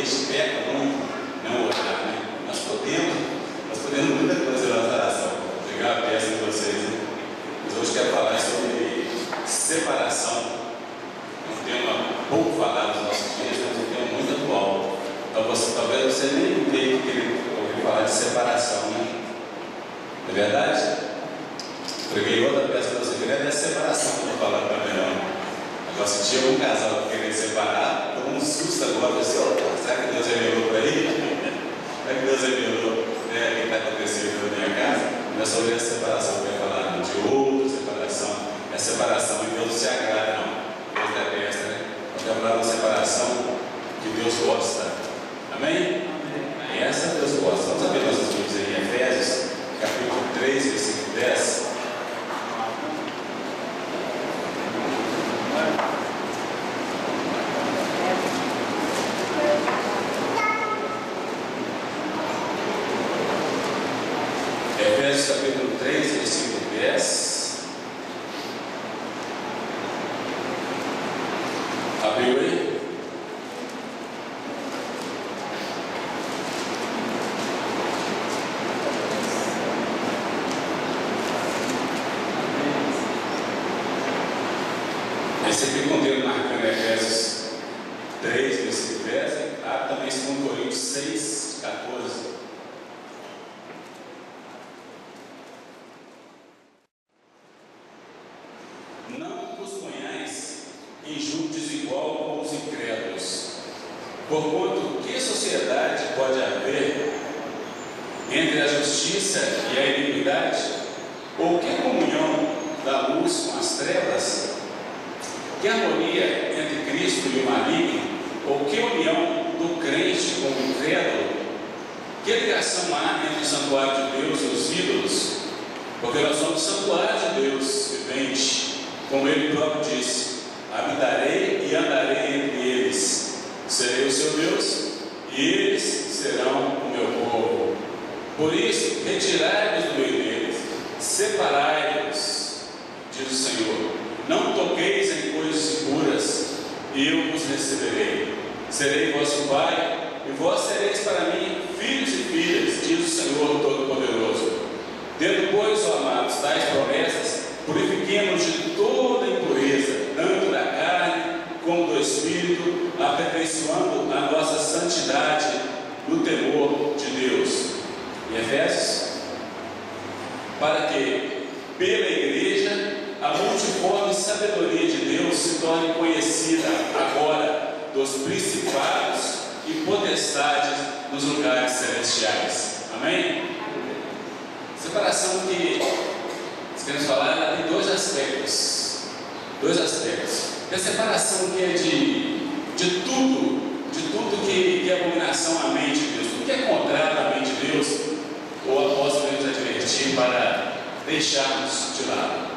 gente peca muito não orar, né? Nós podemos muita coisa na oração. Vou pegar a peça de vocês, né? Mas hoje quero falar sobre separação. Um tema pouco falado nos nossos dias, mas um tema muito atual. Então, talvez você nem veio querer ouvir falar de separação, né? Não é verdade? Preguei outra peça para você, queria dessa separação que eu vou falar também, não. Agora, se tinha um casal que queria separar, tomou um susto agora, assim, será que Deus revelou para ele? Será que Deus revelou o que está acontecendo na minha casa? Não é sobre essa separação que eu ia falar, não, de outra separação. É separação e Deus não se agrada, não. Deus detesta, né? Eu quero falar de uma separação que Deus gosta. Amém? E essa Deus gosta. Vamos abrir nossos livros aí, Efésios, capítulo 3, versículo 10. Efésios capítulo 3, versículo 10. Abriu aí? Esse aqui contém marcando Efésios 3, versículo 10. Abre também 2 Coríntios 6, 14. Não vos ponhais em julgo desigual com os incrédulos, porquanto que sociedade pode haver entre a justiça e a iniquidade? Ou que comunhão da luz com as trevas? Que harmonia entre Cristo e o maligno? Ou que união do crente com o incrédulo? Que ligação há entre o santuário de Deus e os ídolos? Porque nós somos o santuário de Deus vivente. Como ele próprio disse: habitarei e andarei entre eles, serei o seu Deus e eles serão o meu povo. Por isso, retirai-vos do meio deles, separai-vos, diz o Senhor. Não toqueis em coisas impuras, e eu vos receberei. Serei vosso Pai, e vós sereis para mim filhos e filhas, diz o Senhor Todo-Poderoso. Tendo, pois, ó amados, tais promessas, purifiquemos de toda impureza, tanto da carne como do Espírito, aperfeiçoando a nossa santidade no temor de Deus. E Efésios, para que, pela igreja, a multiforme sabedoria de Deus se torne conhecida agora dos principados e potestades nos lugares celestiais. Amém? Separação que queremos falar, ela tem dois aspectos. Tem a separação que é de tudo que é abominação à mente de Deus, tudo que é contrário à mente de Deus, o apóstolo nos advertir para deixarmos de lado.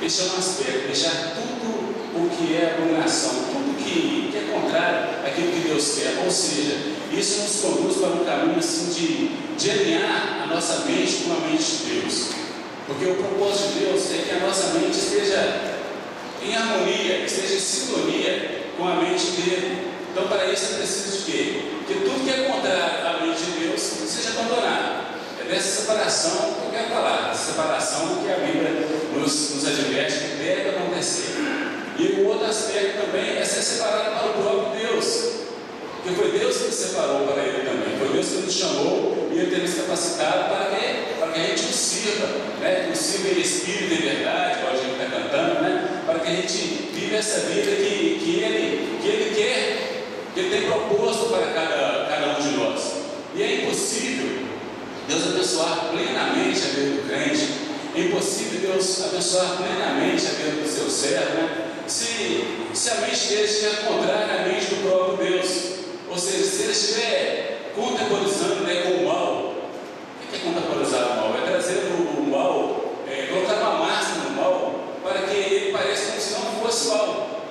Esse é um aspecto, deixar tudo o que é abominação, tudo que é contrário àquilo que Deus quer. Ou seja, isso nos conduz para um caminho assim de alinhar a nossa mente com a mente de Deus. Porque o propósito de Deus é que a nossa mente esteja em harmonia, esteja em sintonia com a mente dele. Então, para isso é preciso de quê? Que tudo que é contrário à mente de Deus seja abandonado. É dessa separação que eu quero falar, essa separação que a Bíblia nos adverte que deve acontecer. E o outro aspecto também é ser separado para o próprio Deus. Porque foi Deus que nos separou para Ele também. Foi Deus que nos chamou e Ele tem nos capacitado para que a gente o sirva, né? Que o sirva em espírito e em verdade, como a gente está cantando, né? Para que a gente viva essa vida que Ele quer, que Ele tem proposto para cada um de nós. E é impossível Deus abençoar plenamente a vida do crente. É impossível Deus abençoar plenamente a vida do seu servo, né? Se a mente dele estiver contrária à mente do próprio Deus. Ou seja, se ele estiver contemporizando, né, com o mal. O que é contemporizar o mal? É trazer o mal, colocar uma máscara no mal, para que ele pareça como se não fosse mal.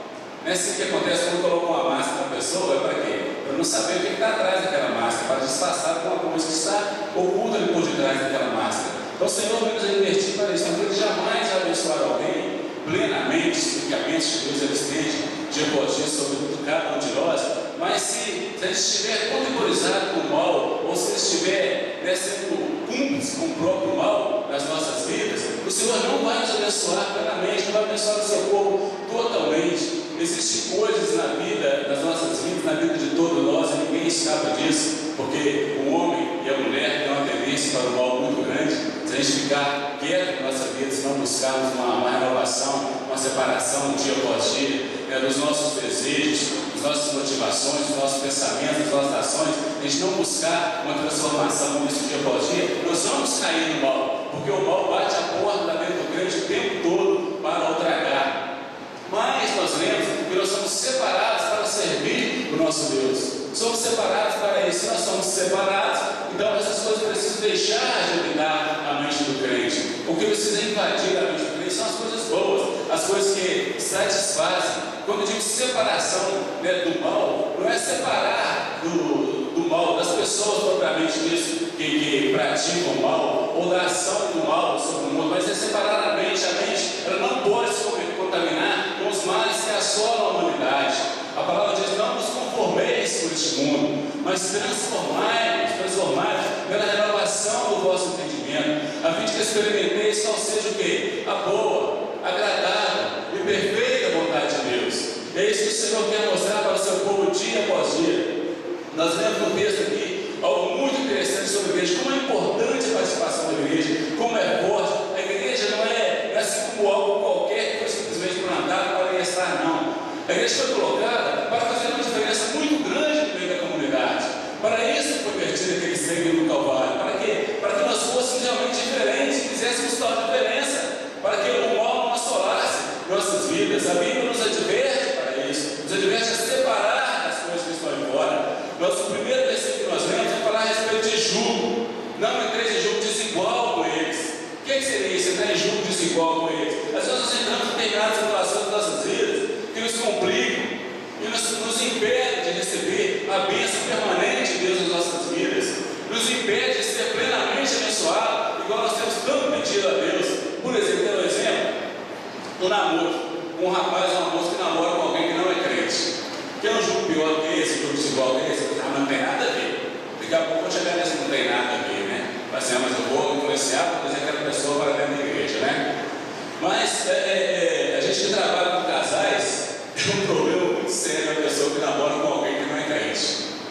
Né? Assim que acontece quando coloca uma máscara na pessoa, é para quê? Para não saber o que está atrás daquela máscara, para disfarçar alguma coisa que está oculta ali por detrás daquela máscara. Então o Senhor vai nos advertir para isso. Então, Ele jamais vai abençoar alguém plenamente, porque a mente de Deus Ele estende de elogios sobre cada um de nós. Mas se se a gente estiver contemporizado com o mal, ou se estiver sendo cúmplice com o próprio mal nas nossas vidas, o Senhor não vai nos abençoar plenamente, não vai abençoar o seu povo totalmente. Existem coisas na vida, nas nossas vidas, na vida de todos nós, e ninguém escapa disso, porque o homem e a mulher têm uma tendência para o mal muito grande. Se a gente ficar quieto na nossa vida, se não buscarmos uma renovação, uma separação dia após dia, dos nossos desejos, das nossas motivações, dos nossos pensamentos, das nossas ações, a gente não buscar uma transformação nisso dia após dia, nós vamos cair no mal, porque o mal bate a porta lá dentro do crente o tempo todo para o tragar. Mas nós lemos que nós somos separados para servir o nosso Deus. Somos separados para isso. Se nós somos separados, então essas coisas precisam deixar de dominar a mente do crente. O que precisa invadir a mente do crente são as coisas boas, as coisas que satisfazem. Quando eu digo separação do mal, não é separar do mal, das pessoas propriamente disso, que praticam o mal, ou da ação do mal sobre o mundo, mas é separar a mente. A mente, ela não pode se contaminar com os males que assolam a humanidade. A palavra diz: não nos conformeis com este mundo, mas transformai-vos pela renovação do vosso entendimento, a fim de que experimenteis qual seja o quê? A boa, agradável e perfeita vontade de Deus. É isso que o Senhor quer mostrar para o seu povo dia após dia. Nós lemos no texto aqui algo muito interessante sobre a igreja, como é importante a participação da igreja, como é forte. A igreja não é assim como algo qualquer que foi simplesmente plantado para estar, não. A igreja foi colocada para fazer uma diferença muito grande no meio da comunidade. Para isso foi vertido aquele sangue no Calvário. Para quê? Para que nós fôssemos realmente diferentes e fizéssemos tal diferença, para que o mal não assolasse nossas vidas. A Bíblia nos adverte para isso, nos adverte a separar as coisas que estão aí fora. Nosso primeiro versículo que nós lemos é falar a respeito de julgo. Não entreis em julgo desigual com eles. O que seria isso? Entrar em julgo desigual com eles? Às vezes nós entramos em determinadas situações das nossas vidas que nos complicam e nos impedem de receber a bênção permanente de Deus nas nossas vidas, nos impede de ser plenamente abençoado, igual nós temos tanto pedido a Deus. Por exemplo, tem um exemplo, um namoro, um rapaz ou uma moça que namora com alguém que não é crente. Quer um jogo pior que esse, jogo desigual que esse? Não tem nada a ver. Daqui a pouco eu vou chegar nesse não tem nada a ver, né? Vai ser, mas eu vou influenciar para trazer aquela pessoa para dentro da igreja, né? Mas a gente que trabalha com casais, é um problema muito sério a pessoa que namora com alguém que não é crente.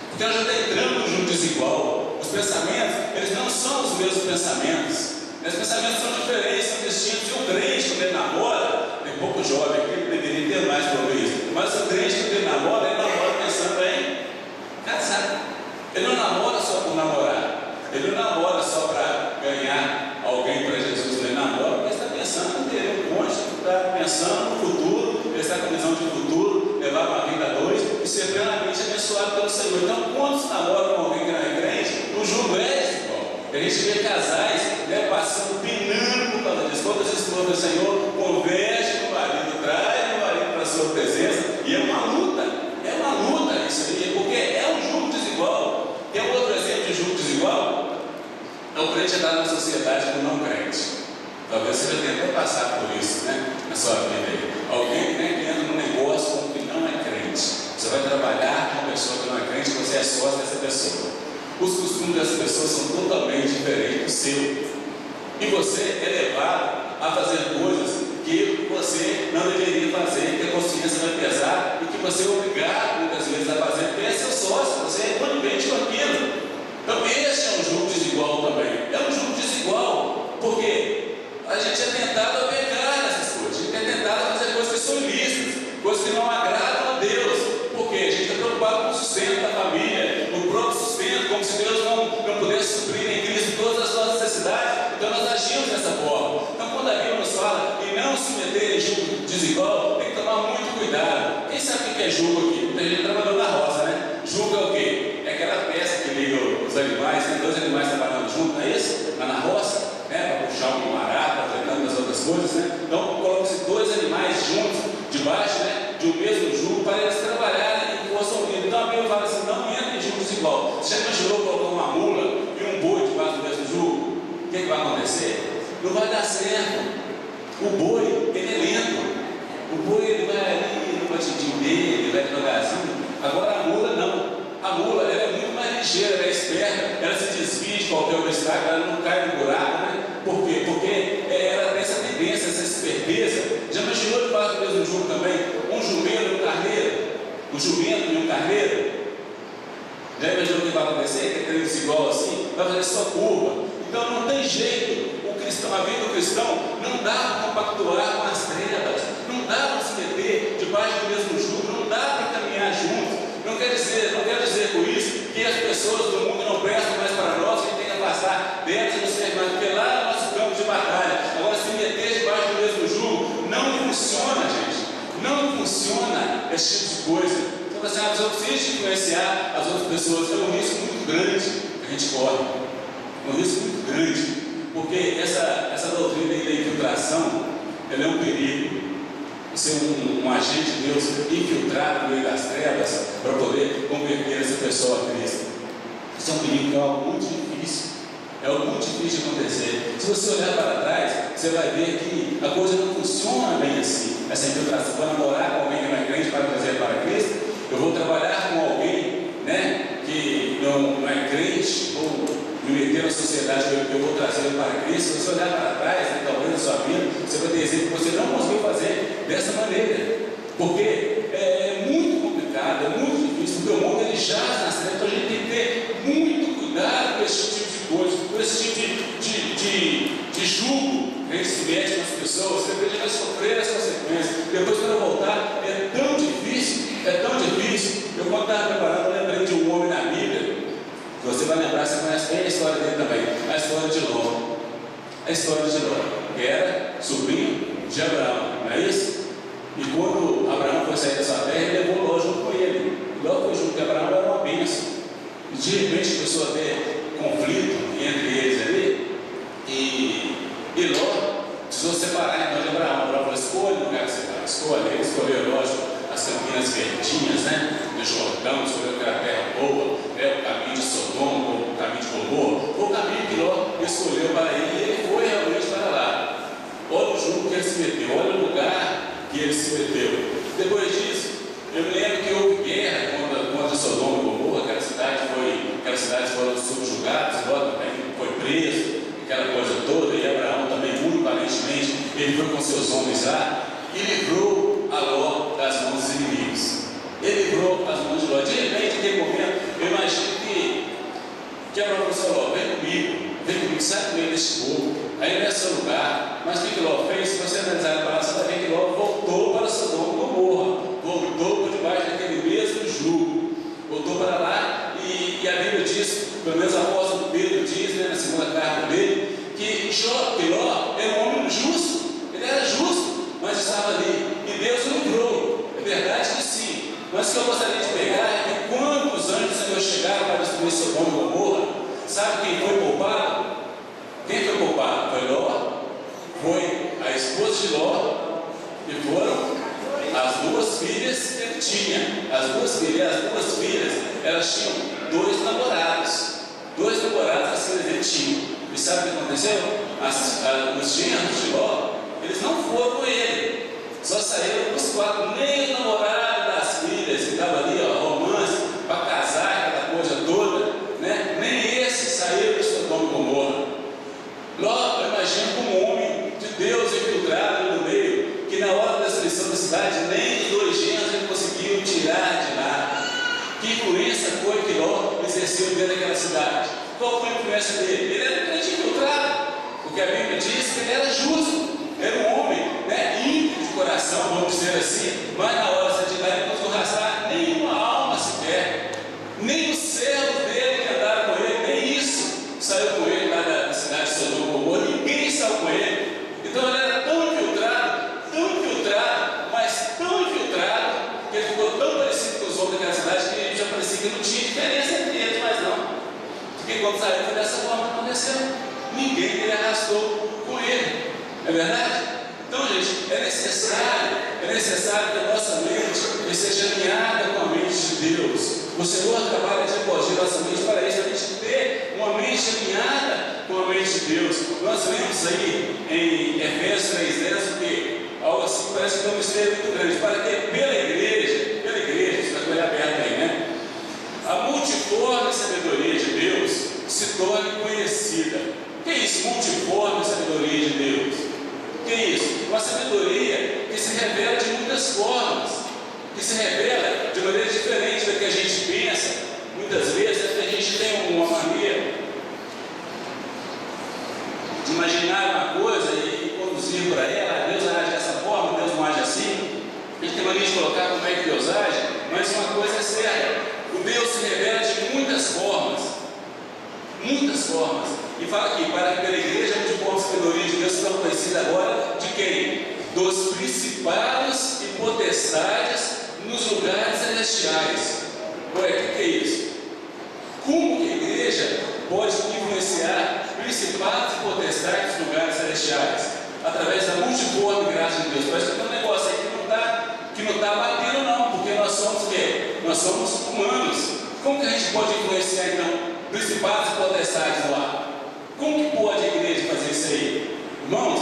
Porque ela já está entrando no jogo desigual. Os pensamentos, eles não são os mesmos pensamentos. Os pensamentos são diferentes, são distintos. E o crente, quando ele namora, tem pouco jovem aqui, ele deveria ter mais por isso. Mas o crente, quando ele namora pensando em casar. Ele não namora só por namorar. Ele não namora só para ganhar alguém para Jesus. Ele namora porque ele está pensando em ter um cônjuge, está pensando no futuro, ele está com visão de futuro, levar uma vida a dois e ser plenamente abençoado pelo Senhor. Então, quando se namora com alguém que não é crente, o julgo é desigual. A gente vê casais passando, penando por causa disso. Quantas esposas do Senhor convergem no marido, traz o marido para a sua presença, e é uma luta isso aí, porque é um julgo desigual. Tem um outro exemplo de julgo desigual, é o crente andar na sociedade com não crente. Talvez você já tenha até passado por isso, né, na sua vida aí. Alguém que entra num negócio com que não é crente. Você vai trabalhar com uma pessoa que não é crente, você é sócio dessa pessoa. Os costumes dessas pessoas são totalmente diferentes do seu. E você é levado a fazer coisas que você não deveria fazer, que a consciência vai pesar e que você é obrigado muitas vezes a fazer, porque é seu sócio, você é conivente com aquilo. Então, este é um julgo desigual também. É um julgo desigual, porque a gente é tentado a pegar nessas coisas, a gente é tentado a fazer coisas que são ilícitas, coisas que não agradam a Deus, porque a gente está preocupado com o sustento da família, o próprio sustento, como se Deus não pudesse suprir em Cristo todas as nossas necessidades. Então nós agimos dessa forma. Então, quando a Bíblia nos fala em não se meter em julgo desigual, tem que tomar muito cuidado. Quem sabe o que é julgo aqui? Muita gente trabalhando na roça, né? Julgo é o quê? É aquela peça que liga os animais, tem dois animais trabalhando juntos, não é isso? Lá na roça, né? Para puxar um arado, para treinar as outras coisas, né? Então, colocam-se dois animais juntos, debaixo, né, de um mesmo jugo, para eles trabalharem em força unida. Então, a Bíblia fala assim: não entra em jugo desigual. Você já imaginou colocar uma mula e um boi debaixo do mesmo jugo? O que vai acontecer? Não vai dar certo. O boi, ele é lento. O boi, ele vai ali, no batidinho dele, ele vai devagarzinho. Agora a mula não. A mula um carneiro? Já imaginou o que vai acontecer? Que é crente igual assim? Vai fazer só curva. Então não tem jeito. O cristão, a vida do cristão não dá para compactuar com as trevas, não dá para se meter debaixo do mesmo jugo, não dá para caminhar juntos. Não quero dizer com isso que as pessoas do mundo não prestam mais para nós, que tem que afastar delas e não serve mais, porque lá é o nosso campo de batalha. Agora, se meter debaixo do mesmo jugo, não funciona, gente. Não funciona esse tipo de coisa. Então, assim, eu preciso influenciar as outras pessoas. É um risco muito grande que a gente corre. É um risco muito grande. Porque essa doutrina aí da infiltração, ela é um perigo. Ser um agente de Deus infiltrado no meio das trevas para poder converter essa pessoa a Cristo. Isso é um perigo, é algo muito difícil. É algo muito difícil de acontecer. Se você olhar para trás, você vai ver que a coisa não funciona bem assim. Essa infiltração. Vou namorar com alguém que não é crente para trazer para Cristo. Eu vou trabalhar com alguém, né, que não é crente, ou me meter na sociedade que eu vou trazer para Cristo. Se você olhar para trás, né, talvez na sua vida, você vai ter exemplo que você não conseguiu fazer dessa maneira, porque é muito complicado, é muito difícil, porque o mundo ele jaz nas trevas. Então a gente tem que ter muito cuidado com esse tipo de coisa, com esse tipo de jugo que a gente se mete com as pessoas. Você vai sofrer as consequências. Depois, quando voltar, é tão difícil. Eu, quando estava preparando, eu lembrei de um homem na Bíblia. Você vai lembrar, você conhece bem a história dele também, a história de Ló. A história de Ló, que era sobrinho de Abraão, não é isso? E quando Abraão foi sair da sua terra, ele levou Ló junto com ele. Ló foi junto, porque Abraão era uma bênção. E de repente começou a ter conflito entre eles ali. E Ló precisou separar então de Abraão. Abraão falou: escolhe o lugar que você vai. Ele escolheu, lógico, as campinas verdinhas, né, do Jordão, escolheu que era a terra boa, o caminho de Sodoma, o caminho de Gomorra, o caminho que Ló escolheu para ir, e ele foi realmente para lá. Olha o jugo que ele se meteu, olha o lugar que ele se meteu. Depois disso, eu me lembro que houve guerra contra Sodoma e Gomorra. Aquelas cidades foram subjugadas, Ló também foi preso, aquela coisa toda, e Abraão também, muito valentemente, ele foi com seus homens lá e livrou a Ló das mãos dos inimigos. Ele livrou as mãos de Ló. De repente, naquele momento, eu imagino que Abraão falou: Ló, vem comigo, sai comigo desse povo, aí não é seu lugar. Mas o que Ló fez? Se você analisar a palavra, você vai ver que Ló voltou para Sodoma e Gomorra, voltou por debaixo daquele mesmo jugo, voltou para lá. E a Bíblia diz, pelo menos o apóstolo Pedro diz, né, na segunda carta dele, que Ló era um homem justo, ele era justo, mas estava ali, e Deus o livrou. É verdade que sim, mas o que eu gostaria de pegar é que quando os anjos do Senhor chegaram para destruir Sodoma e Gomorra, sabe quem foi poupado? Quem foi poupado? Foi Ló, foi a esposa de Ló, e foram as duas filhas que ele tinha. As duas filhas, elas tinham dois namorados as filhas dele tinham. E sabe o que aconteceu? Os genros de Ló, eles não foram com ele, só saíram os quatro. Nem o namorado das filhas que estava ali, romance, para casar, aquela coisa toda, né? Nem esse saiu de Sodoma e Gomorra. Ló, eu imagino como um homem de Deus infiltrado no meio, que na hora da destruição da cidade, nem os dois genros ele conseguiu tirar de lá. Que influência foi que Ló exerceu dentro daquela cidade? Qual foi a influência dele? Ele era um crente infiltrado, porque a Bíblia diz que ele era justo, era um homem, né, íntegro de coração, vamos dizer assim, mas na hora de lá ele não conseguiu arrastar nenhuma alma sequer, nem os servos dele que andaram com ele, nem isso saiu com ele lá da cidade de Sodoma e Gomorra, ninguém saiu com ele. Então ele era tão infiltrado, mas tão infiltrado, que ele ficou tão parecido com os homens daquela cidade que já parecia que não tinha diferença entre eles, mas não. Porque quando saiu foi dessa forma que aconteceu. Ninguém ele arrastou com ele. É verdade? Então, gente, é necessário que a nossa mente seja alinhada com a mente de Deus. O Senhor trabalha de corrigir nossa mente para isso, a gente ter uma mente alinhada com a mente de Deus. Nós lemos aí em Efésios 3:10 o quê? Algo assim, parece que tem um mistério muito grande, para que pela igreja, você vai olhar perto aí, né? A multiforme sabedoria de Deus se torne conhecida. O que é isso? Multiforme sabedoria de Deus. O que é isso? Uma sabedoria que se revela de muitas formas, que se revela de maneira diferente muitas formas. Muitas formas. E fala aqui, para que pela igreja multiforme sabedoria de Deus seja conhecida agora de quem? Dos principados e potestades nos lugares celestiais. Ué, o que é isso? Como que a igreja pode influenciar principados e potestades nos lugares celestiais? Através da multiforme graça de Deus. Parece que tem um negócio aí que não está batendo não, porque nós somos o quê? Nós somos humanos. Como que a gente pode influenciar então principados e potestades lá? Como que pode a igreja fazer isso aí? Irmãos,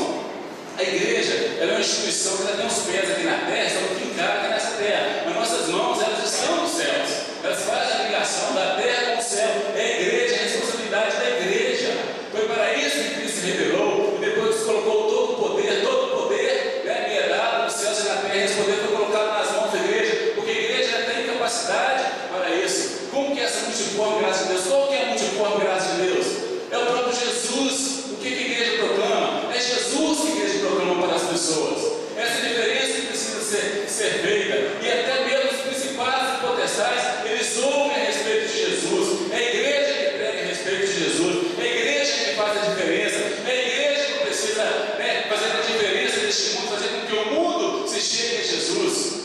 a igreja ela é uma instituição que ela tem os pés aqui na terra, estão fincados aqui nessa terra, mas nossas mãos elas estão nos céus, elas fazem a ligação da terra com o céu. É a igreja, é a responsabilidade da igreja. Foi para isso que Cristo se revelou, e depois colocou todo o poder, né, me é dado nos céus e na terra. Esse poder foi colocado nas mãos da igreja, porque a igreja já tem capacidade para isso. Como que é essa multiforme graça de Deus? Qual que é a multiforme graça de Deus? É o próprio Jesus. O que a igreja proclama? É Jesus que a igreja proclama para as pessoas. Essa diferença que precisa ser feita. E até mesmo os principados e potestades, eles ouvem a respeito de Jesus. É a igreja que prega a respeito de Jesus. É a igreja que faz a diferença. É a igreja que precisa, né, fazer a diferença deste mundo, fazer com que o mundo se chegue a Jesus.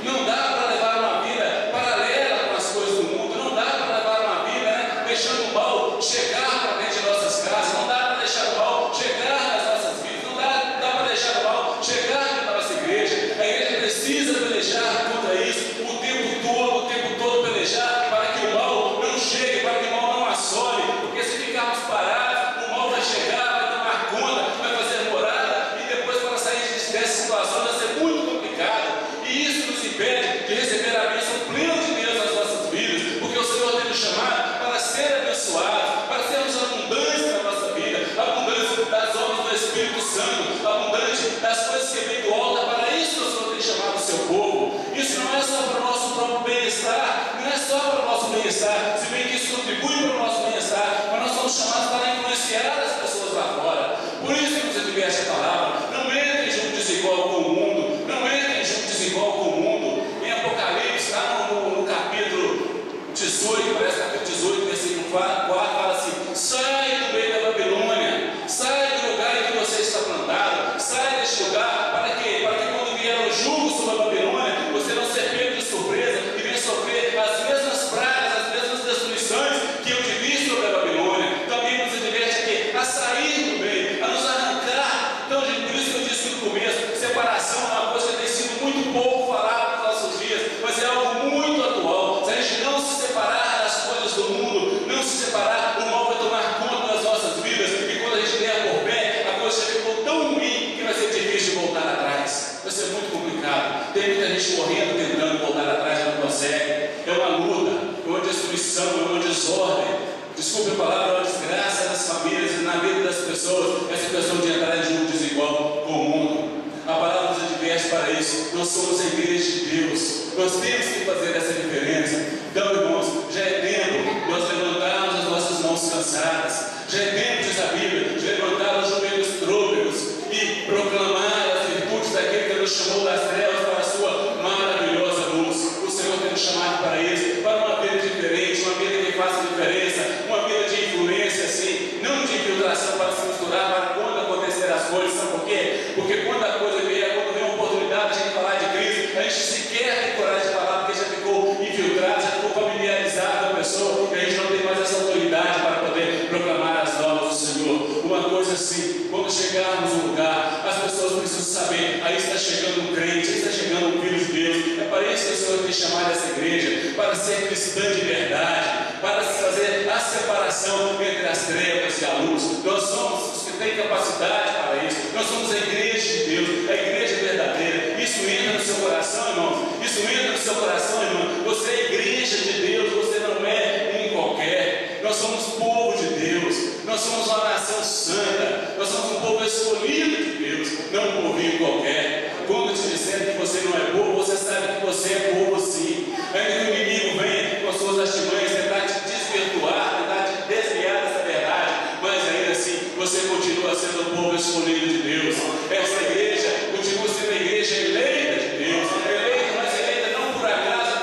Não dá para levar uma vida paralela com as coisas do mundo. Não dá para levar uma vida, né, deixando o mal chegar para dentro de nossas casas. Não dá para deixar o mal chegar nas nossas vidas. Não dá para deixar o mal chegar na nossa igreja. A igreja precisa pelejar contra isso o tempo todo pelejar para que o mal não chegue, para que o mal não assole. Porque se ficarmos parados, o mal vai chegar, vai tomar conta, vai fazer morada, e depois para sair dessa situação vai ser muito complicado. E isso nos impede de receber a bênção plena de Deus nas nossas vidas, porque o Senhor tem nos chamado para ser abençoados, para sermos abundantes na nossa vida, abundantes das obras do Espírito Santo, abundante das coisas que vem do alto. Para isso que o Senhor tem chamado o seu povo. Isso não é só para o nosso próprio bem-estar, não é só para o nosso bem-estar, se bem que isso contribui para o nosso bem-estar, mas nós somos chamados para influenciar as pessoas lá fora. Por isso que nos adverte a palavra: não entrem junto desigual com o mundo, não entrem junto desigual com o mundo. Em Apocalipse, lá no capítulo 18, parece capítulo 18, versículo 4, fala assim: sai do meio da Babilônia, sai do lugar em que você está plantado, sai deste lugar, para que quando vier o jugo sobre a Babilônia, você não seja pego de surpresa e venha sofrer as mesmas pragas, as mesmas destruições que eu tive sobre a Babilônia. Também nos adverte aqui a sair do meio, a nos arrancar. Então, por isso que eu disse no começo: separação é uma coisa que tem sido muito pouco falada nos nossos dias, mas é algo muito atual. Se a gente não se separar das coisas do mundo, não se separar, o mal vai tomar conta das nossas vidas, e quando a gente der por pé, a coisa já ficou tão ruim que vai ser difícil de voltar atrás. Vai ser muito complicado. Tem muita gente correndo, tentando voltar atrás e não consegue. É uma luta, é uma destruição, é uma desordem. Desculpe a palavra, é uma desgraça nas famílias e na vida das pessoas, essa questão de entrar em jogo desigual com o mundo. A palavra nos adverte para isso. Nós somos a igreja de Deus. Nós temos que fazer essa diferença. Então, irmãos, já é tempo de nós levantarmos as nossas mãos cansadas. Já é tempo, diz a Bíblia, de levantar os joelhos trôpegos e proclamar as virtudes daquele que nos chamou das trevas para a sua maravilhosa luz. O Senhor tem nos chamado para isso, para uma vida diferente, uma vida que faça diferença, uma vida de influência, assim, não de infiltração para se misturar, para quando acontecer as coisas. Sabe por quê? Porque quando a coisa vier, quando vem uma oportunidade de a gente falar de Cristo, a gente sequer tem coragem de falar, porque já ficou infiltrado, já ficou familiarizado com a pessoa, e a gente não tem mais essa autoridade para poder proclamar as novas do Senhor. Uma coisa assim, quando chegarmos no lugar, as pessoas precisam saber: aí está chegando um crente, aí está chegando um filho de Deus. É para isso que o Senhor tem chamado essa igreja, para ser cristã de verdade, para fazer a separação entre as trevas e a luz. Nós somos os que têm capacidade para isso. Nós somos a igreja de Deus, a igreja verdadeira. Isso entra no seu coração, irmãos. Isso entra no seu coração, irmão. Você é a igreja de Deus, você não é um qualquer. Nós somos povo de Deus, nós somos uma nação santa, nós somos um povo escolhido de Deus, não um povinho qualquer. Quando te disserem que você não é povo, você sabe que você é povo sim. Ainda que o inimigo venha com suas artimanhas tentar te desvirtuar, tentar te desviar dessa verdade, mas ainda assim você continua sendo o povo escolhido de Deus. Essa igreja continua sendo a igreja eleita de Deus, eleita, mas eleita não por acaso,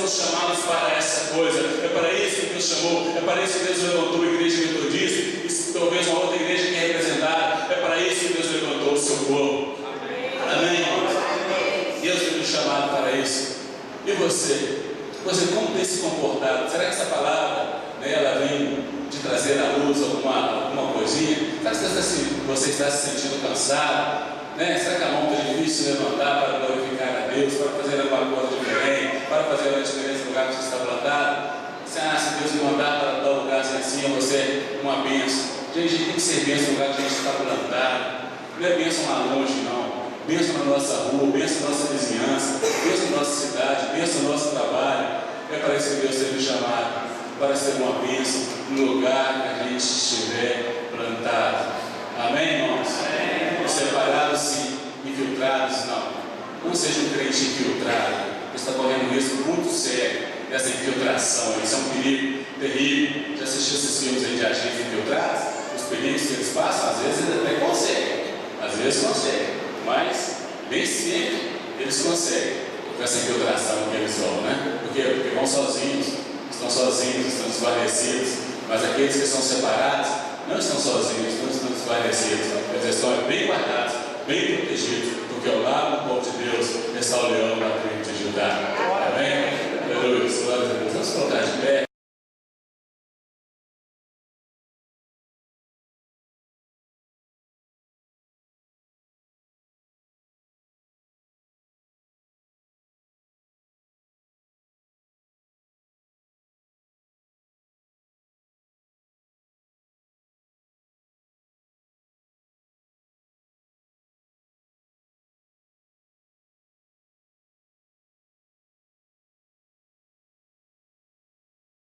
somos chamados para essa coisa. É para isso que Deus chamou, é para isso que Deus levantou a igreja metodista, e talvez uma outra igreja que é representada. É para isso que Deus levantou o seu povo. Amém, irmãos? Deus tem nos chamado para isso. E você? Você como tem se comportado? Será que essa palavra, né, ela vem de trazer à luz alguma coisinha? Será que você está se sentindo cansado? Né? Será que a mão está difícil de levantar para glorificar a Deus, para fazer alguma coisa diferente, para fazer uma diferença no lugar que você está plantado? Se Deus me mandar para dar um lugar assim, você é uma bênção. Gente, a gente tem que ser bênção no lugar que a gente está plantado. Não é bênção lá longe, não. Bênção na nossa rua, bênção na nossa vizinhança, bênção na nossa cidade, bênção no nosso trabalho. É para isso que Deus tem nos chamado, para ser uma bênção no lugar que a gente estiver plantado. Amém, irmãos? Amém. Separados sim, infiltrados não. Não seja um crente infiltrado. Você está correndo um risco muito sério dessa infiltração. Isso é um perigo terrível. Já assistiu esses filmes aí de agentes infiltrados? Os perigos que eles passam, às vezes eles até conseguem. Às vezes conseguem. Mas nem sempre eles conseguem com essa infiltração que eles vão, né? Porque vão sozinhos, estão desguarnecidos. Mas aqueles que são separados não estão sozinhos, não estão desguarnecidos. Eles estão bem guardados, bem protegidos, porque ao lado do povo de Deus está o leão da tribo de Judá. Amém? Aleluia. Glória a Deus. Vamos colocar de pé.